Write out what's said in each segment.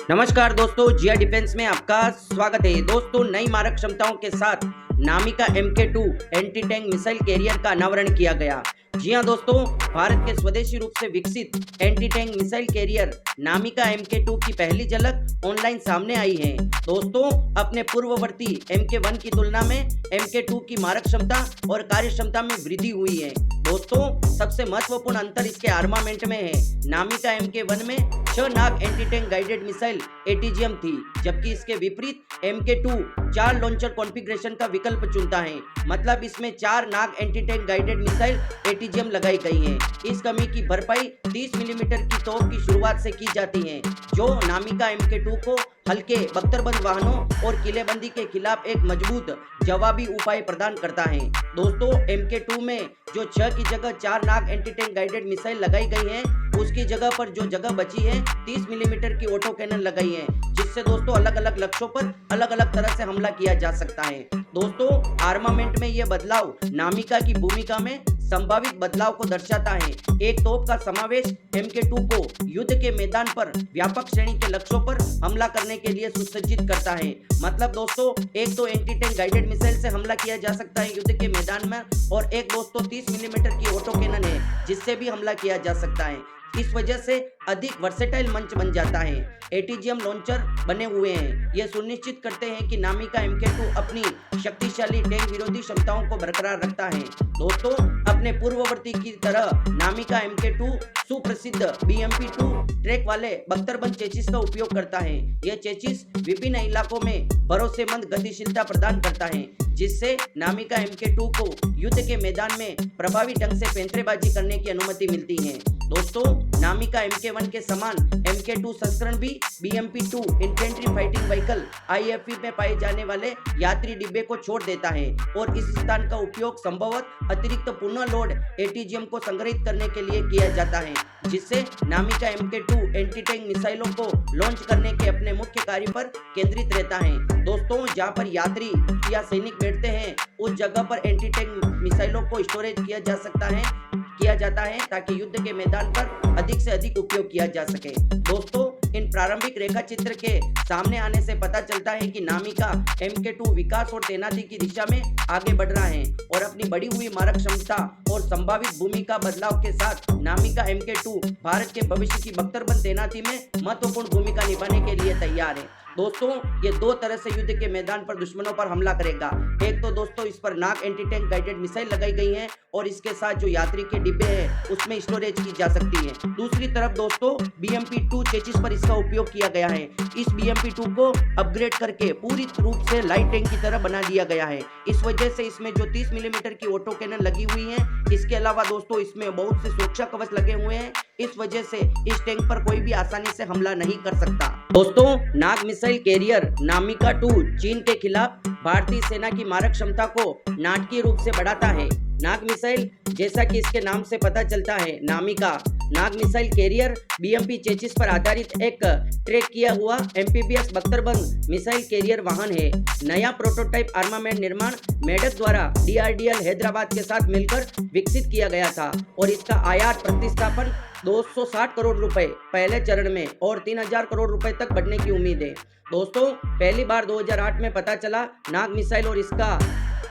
नमस्कार दोस्तों, जिया डिफेंस में आपका स्वागत है। दोस्तों, नई मारक क्षमताओं के साथ Namica MK2 anti tank missile carrier का अनावरण किया गया। जी हां दोस्तों, भारत के स्वदेशी रूप से विकसित anti tank missile carrier Namica MK2 की पहली झलक ऑनलाइन सामने आई है। दोस्तों, अपने पूर्ववर्ती MK1 की तुलना में MK2 की मारक क्षमता और कार्य क्षमता में वृद्धि हुई है। दोस्तों, सबसे महत्वपूर्ण अंतर इसके आर्मामेंट में है। नामिका MK1 में 6 Nag anti tank guided missile ATGM थी, जबकि इसके विपरीत MK2 4 लॉन्चर कॉन्फ़िगरेशन का विकल्प चुनता है। मतलब इसमें 4 Nag anti tank guided missile ATGM लगाई गई है। इस कमी की भरपाई 30 मिलीमीटर की तोप की शुरुआत से की जाती है, जो नामिका MK2 को हल्के बख्तरबंद वाहनों और किलेबंदी के खिलाफ एक मजबूत जवाबी उपाय प्रदान करता है। दोस्तों, MK2 में जो 6 की जगह 4 Nag anti tank guided missile लगाई गई है, उसकी जगह पर जो जगह बची है 30 मिलीमीटर की ऑटो कैनन लगाई है, जिससे दोस्तों अलग अलग लक्ष्यों पर अलग अलग तरह से हमला किया जा सकता है। दोस्तों, आर्मामेंट में यह बदलाव नामिका की भूमिका में संभावित बदलाव को दर्शाता है। एक तोप का समावेश MK2 को युद्ध के मैदान पर व्यापक श्रेणी के लक्ष्यों पर हमला करने के लिए सुसज्जित करता है। मतलब दोस्तों, एक तो एंटी टैंक गाइडेड मिसाइल से हमला किया जा सकता है युद्ध के मैदान में, और एक दोस्तों 30 मिलीमीटर की ऑटो कैनन है, जिससे भी हमला किया जा सकता है। इस वजह से अधिक वर्सेटाइल मंच बन जाता है। ATGM लॉन्चर बने हुए हैं, यह सुनिश्चित करते हैं कि नामिका MK2 अपनी शक्तिशाली टैंक विरोधी क्षमताओं को बरकरार रखता है। दोस्तों, अपने पूर्ववर्ती की तरह नामिका MK2 सुप्रसिद्ध BMP-2 ट्रैक वाले बख्तरबंद चेसिस का उपयोग करता है। यह चेसिस विभिन्न इलाकों में भरोसेमंद गतिशीलता प्रदान करता है, जिससे नामिका MK2 को युद्ध के मैदान में प्रभावी ढंग से पैंतरेबाजी करने की अनुमति मिलती है। दोस्तों, नामिका MK1 के समान MK2 संस्करण भी BMP-2 infantry fighting vehicle IFV में पाए जाने वाले यात्री डिब्बे को छोड़ देता है, और इस स्थान का उपयोग संभवतः अतिरिक्त पुनः लोड ATGM को संग्रहित करने के लिए किया जाता है, जिससे नामिका MK2 एंटी टैंक मिसाइलों को लॉन्च करने के अपने मुख्य कार्य पर केंद्रित रहता है। दोस्तों, जहां पर यात्री या सैनिक बैठते हैं, उस जगह पर एंटी टैंक मिसाइलों को स्टोरेज किया जाता है ताकि युद्ध के मैदान पर अधिक से अधिक उपयोग किया जा सके। दोस्तों, इन प्रारंभिक रेखा चित्र के सामने आने से पता चलता है कि नामिका MK2 विकास और तैनाती की दिशा में आगे बढ़ रहा है, और अपनी बढ़ी हुई मारक क्षमता और संभावित भूमिका बदलाव के साथ नामिका MK2 भारत के भविष्य की बख्तरबंद तैनाती में महत्वपूर्ण भूमिका निभाने के लिए तैयार है। दोस्तों, ये दो तरह से युद्ध के मैदान पर दुश्मनों पर हमला करेगा। एक तो दोस्तों इस पर नाग एंटी टैंक गाइडेड मिसाइल लगाई गई है, और इसके साथ जो यात्री के डिब्बे हैं उसमें स्टोरेज की जा सकती है। दूसरी तरफ दोस्तों BMP-2 चेसिस पर इसका उपयोग किया गया है। इस BMP-2 को अपग्रेड करके पूरी रूप से लाइट टैंक की तरह बना दिया गया है। इस वजह से इसमें जो 30 मिलीमीटर की ऑटो कैनन लगी हुई है, इसके अलावा दोस्तों इसमें बहुत से सुरक्षा कवच लगे हुए हैं। इस वजह से इस टैंक पर कोई भी आसानी से हमला नहीं कर सकता। दोस्तों, नाग मिसाइल कैरियर नामिका 2 चीन के खिलाफ भारतीय सेना की मारक क्षमता को नाटकीय रूप से बढ़ाता है। नाग मिसाइल, जैसा कि इसके नाम से पता चलता है, नामिका नाग मिसाइल कैरियर BMP चेसिस पर आधारित एक ट्रैक किया हुआ MPBS बख्तरबंद मिसाइल कैरियर वाहन है। नया प्रोटोटाइप आर्मामेंट निर्माण मेडक द्वारा DRDL हैदराबाद के साथ मिलकर विकसित किया गया था, और इसका आयात प्रतिस्थापन 260 करोड़ रुपए पहले चरण में और 3000 करोड़ रुपए तक बढ़ने की उम्मीद है। दोस्तों, पहली बार 2008 में पता चला नाग मिसाइल और इसका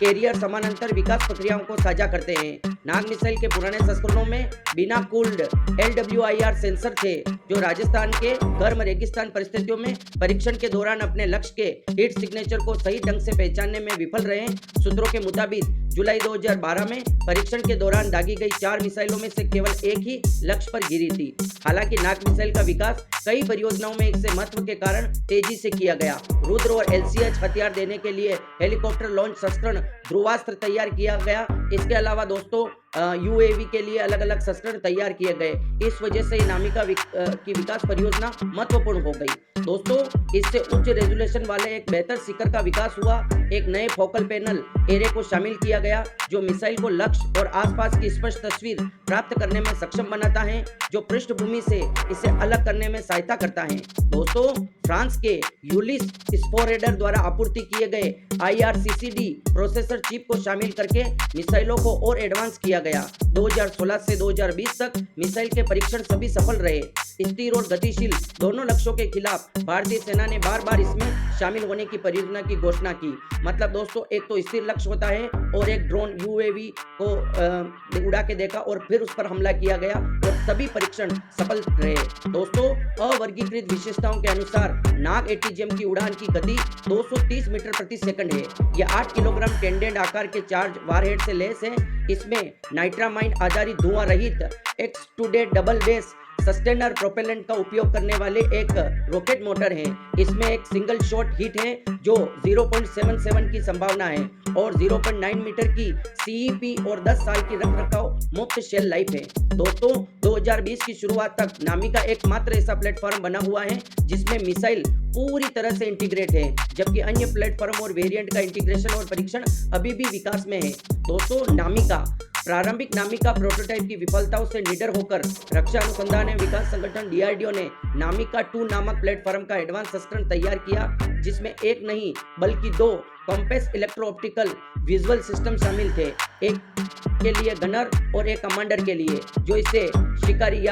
कैरियर समानांतर विकास प्रक्रियाओं को साझा करते हैं। नाग मिसाइल के पुराने संस्करणों में बिना कूल्ड LWIR सेंसर थे, जो राजस्थान के गर्म रेगिस्तान परिस्थितियों में परीक्षण के दौरान अपने लक्ष्य के हीट सिग्नेचर को सही ढंग से पहचानने में विफल रहे। सूत्रों के मुताबिक जुलाई 2012 में परीक्षण के दौरान दागी गई 4 मिसाइलों में से केवल एक ही लक्ष्य पर गिरी थी। हालांकि नाग मिसाइल का विकास कई परियोजनाओं में इससे महत्व के कारण तेजी से किया गया। रुद्र और LCH हथियार देने के लिए हेलीकॉप्टर लॉन्च संस्करण ध्रुवास्त्र तैयार किया गया। इसके अलावा दोस्तों UAV के लिए अलग अलग संस्करण तैयार किए गए। इस वजह से नामिका की विकास परियोजना महत्वपूर्ण हो गई। दोस्तों, इससे उच्च रेजोल्यूशन वाले एक बेहतर शिखर का विकास हुआ। एक नए फोकल पैनल एरे को शामिल किया गया, जो मिसाइल को लक्ष्य और आसपास की स्पष्ट तस्वीर प्राप्त करने में सक्षम बनाता है, जो पृष्ठभूमि से इसे अलग करने में सहायता करता है। दोस्तों, फ्रांस के यूलिस स्पोरेडर द्वारा आपूर्ति किए गए IRCCD प्रोसेसर चिप को शामिल करके मिसाइलों को और एडवांस किया गया। 2016 से 2020 तक मिसाइल के परीक्षण सभी सफल रहे। स्थिर और गतिशील दोनों लक्ष्यों के खिलाफ भारतीय सेना ने बार बार इसमें शामिल होने की परियोजना की घोषणा की। मतलब दोस्तों, एक तो स्थिर लक्ष्य होता है और एक ड्रोन यूएवी को उड़ा के देखा और फिर उस पर हमला किया गया और सभी परीक्षण सफल रहे। दोस्तों, अवर्गीकृत विशेषताओं के अनुसार नाग ATGM की उड़ान की गति 230 मीटर प्रति सेकंड है। यह 8 किलोग्राम टेंडेंट आकार के चार्ज वारहेड से लैस है। इसमें नाइट्रामाइन आधारित धुआं रहित extruded double base sustainer propellant का उपयोग करने वाले एक रॉकेट मोटर है। इसमें एक सिंगल शॉट हिट है जो 0.77 की संभावना है और 0.9 मीटर की CEP और 10 साल की रखरखाव मुक्त शेल लाइफ है। दोस्तों, 2020 की शुरुआत तक नामिका एकमात्र ऐसा प्लेटफॉर्म बना हुआ है जिसमें मिसाइल पूरी तरह से इंटीग्रेट है, जबकि अन्य प्लेटफॉर्म और वेरिएंट का इंटीग्रेशन और परीक्षण अभी भी विकास में है। दोस्तों, प्रारंभिक नामिका प्रोटोटाइप की विफलताओं से निडर होकर रक्षा अनुसंधान एवं विकास संगठन DRDO ने नामिका 2 नामक प्लेटफॉर्म का एडवांस संस्करण तैयार किया, जिसमें एक नहीं बल्कि 2 compact electro optical visual system शामिल थे, एक के लिए गनर और एक कमांडर के लिए, जो इसे शिकारी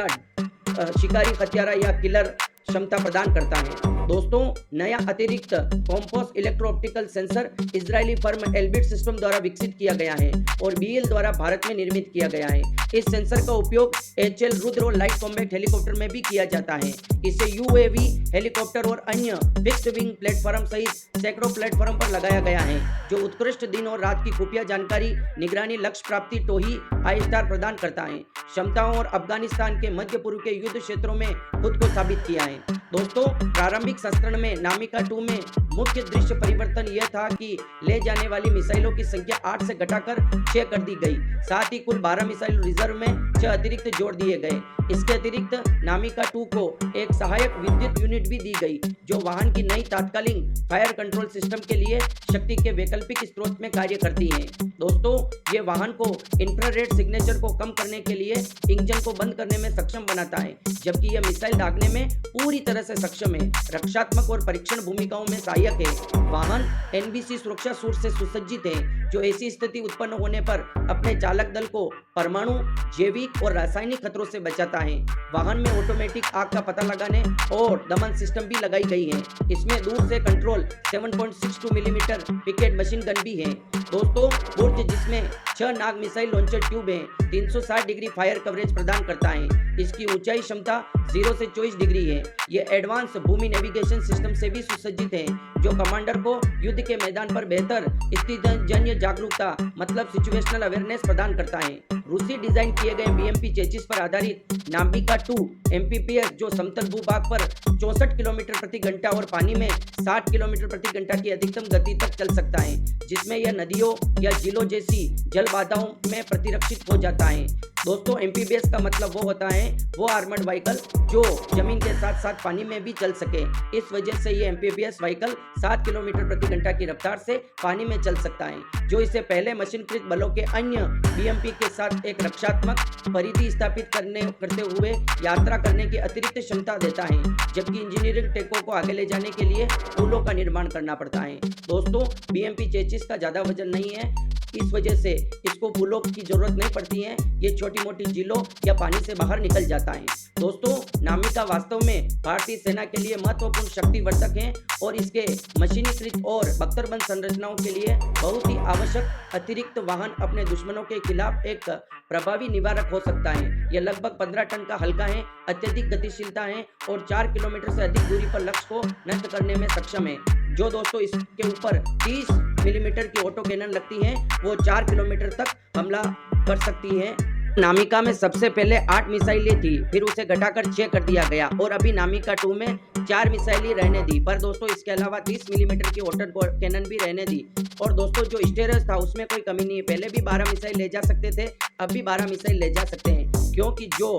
हथियारा या किलर क्षमता प्रदान करता है। दोस्तों, नया अतिरिक्त compost electro optical sensor Israeli firm Elbit system द्वारा विकसित किया गया है और BEL द्वारा भारत में निर्मित किया गया है। इस सेंसर का उपयोग HL रुद्र और लाइट कॉम्बैट हेलीकॉप्टर में भी किया जाता है। इसे UAV हेलीकॉप्टर और अन्य फिक्स्ड विंग प्लेटफॉर्म सहित सैकड़ों प्लेटफॉर्म पर लगाया गया है, जो उत्कृष्ट दिन और रात की खुफिया जानकारी, निगरानी, लक्ष्य प्राप्ति, टोही, I-STAR प्रदान करता है। क्षमताओं और अफगानिस्तान के मध्य पूर्व के युद्ध क्षेत्रों में खुद को साबित किया है। दोस्तों, प्रारंभिक संस्करण में नामिका 2 में मुख्य दृश्य परिवर्तन यह था कि ले जाने वाली मिसाइलों की संख्या 8 से घटाकर 6 कर दी गई। साथ ही कुल 12 मिसाइल रिजर्व में 6 अतिरिक्त जोड़ दिए गए। इसके अतिरिक्त नामिका 2 को एक सहायक विद्युत यूनिट भी दी गई, जो वाहन की नई तात्कालिक फायर कंट्रोल सिस्टम के लिए शक्ति के वैकल्पिक स्रोत में कार्य करती है। दोस्तों, ये वाहन को इंफ्रारेड सिग्नेचर को कम करने के लिए इंजन को बंद करने में सक्षम बनाता है, जबकि यह मिसाइल दागने में पूरी तरह से सक्षम है। रक्षात्मक और परीक्षण भूमिकाओं में सहायक है। वाहन NBC सुरक्षा सूट से सुसज्जित है, जो ऐसी स्थिति उत्पन्न होने पर अपने चालक दल को परमाणु, जैविक और रासायनिक खतरों से बचाता है। वाहन में ऑटोमेटिक आग का पता लगाने और दमन सिस्टम भी लगाई गई है। इसमें दूर से control 7.62 millimetre picket machine gun भी है। दोस्तों, बुर्ज जिसमें 6 नाग मिसाइल लॉन्चर ट्यूब है, 360 डिग्री फायर कवरेज प्रदान करता है। इसकी ऊंचाई क्षमता 0 से 24 डिग्री है। यह एडवांस भूमि नेविगेशन सिस्टम से भी सुसज्जित है, जो कमांडर को युद्ध के मैदान पर बेहतर स्थितिजन्य जागरूकता मतलब सिचुएशनल अवेयरनेस प्रदान करता है। रूसी डिजाइन किए गए BMP चेसिस पर आधारित नामिका 2 MPPS, जो समतल भूभाग पर 64 किलोमीटर प्रति घंटा और पानी में 60 किलोमीटर प्रति घंटा की अधिकतम गति तक चल सकता है, जिसमें यह नदियों या झीलों जैसी जल बाधाओं में प्रतिरक्षित हो जाता है। दोस्तों, MPPS का मतलब वो होता है वो आर्मर्ड व्हीकल जो जमीन के साथ साथ पानी में भी चल सके। इस वजह से ये MPPS व्हीकल 7 किलोमीटर प्रति घंटा की रफ्तार से पानी में चल सकता है, जो इसे पहले मशीनकृत बलों के अन्य BMP के साथ एक रक्षात्मक परिधि स्थापित करते हुए यात्रा करने की अतिरिक्त क्षमता देता है, जबकि इंजीनियरिंग टेकों को आगे ले जाने के लिए पुलों का निर्माण करना पड़ता है। दोस्तों, BMP चेसिस का ज्यादा वजन नहीं है, इस वजह से इसको पुलों की जरूरत नहीं पड़ती है। ये छोटी मोटी झीलों या पानी से बाहर निकल जाता है। दोस्तों, नामिका वास्तव में भारतीय सेना के लिए महत्वपूर्ण शक्तिवर्धक है और इसके मशीनीकृत और बख्तरबंद संरचनाओं के लिए बहुत ही आवश्यक अतिरिक्त वाहन अपने दुश्मनों के खिलाफ एक प्रभावी निवारक हो सकता है। यह लगभग 15 टन का हल्का है, अत्यधिक गतिशीलता है और 4 किलोमीटर से अधिक दूरी पर लक्ष्य को नष्ट करने में सक्षम है। जो दोस्तों इसके ऊपर 30 मिलीमीटर की ऑटो कैनन लगती है, वो 4 किलोमीटर तक हमला कर सकती है। नामिका में सबसे पहले 8 मिसाइलें थी, फिर उसे घटाकर 6 कर दिया गया और अभी नामिका 2 में 4 मिसाइल ही रहने दी। पर दोस्तों, इसके अलावा 30 मिलीमीटर की ऑटो कैनन भी रहने दी। और दोस्तों, जो स्टेरस था उसमें कोई कमी नहीं है। पहले भी 12 मिसाइल ले जा सकते थे, अब भी 12 मिसाइल ले जा सकते हैं, क्योंकि जो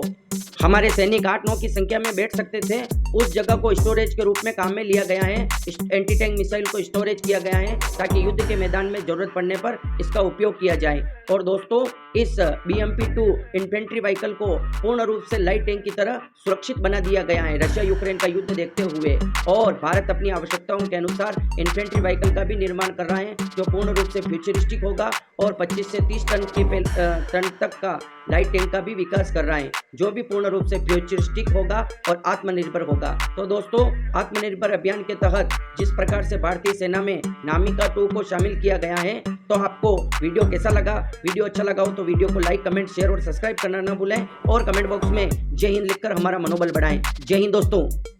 हमारे सैनिक 8-9 की संख्या में बैठ सकते थे, उस जगह को स्टोरेज के रूप में काम में लिया गया है। एंटी टैंक मिसाइल को स्टोरेज किया गया है ताकि युद्ध के मैदान में जरूरत पड़ने पर इसका उपयोग किया जाए। और दोस्तों, इस BMP-2 इन्फेंट्री व्हीकल को पूर्ण रूप से लाइट टैंक की तरह सुरक्षित बना दिया गया है रशिया यूक्रेन का युद्ध देखते हुए। और भारत अपनी आवश्यकताओं के अनुसार इन्फेंट्री व्हीकल का भी निर्माण कर रहा है जो पूर्ण रूप से फ्यूचरिस्टिक होगा और 25 से 30 टन तक का लाइट टैंक का भी विकास कर रहा है जो भी पूर्ण रूप से फ्यूचरिस्टिक होगा और आत्मनिर्भर होगा। तो दोस्तों, आत्मनिर्भर अभियान के तहत जिस प्रकार से भारतीय सेना में नामिका 2 को शामिल किया गया है, तो आपको वीडियो कैसा लगा? वीडियो अच्छा लगा हो तो वीडियो को लाइक, कमेंट, शेयर और सब्सक्राइब करना ना भूलें और कमेंट बॉक्स में जय हिंद लिखकर हमारा मनोबल बढ़ाएं। जय हिंद दोस्तों।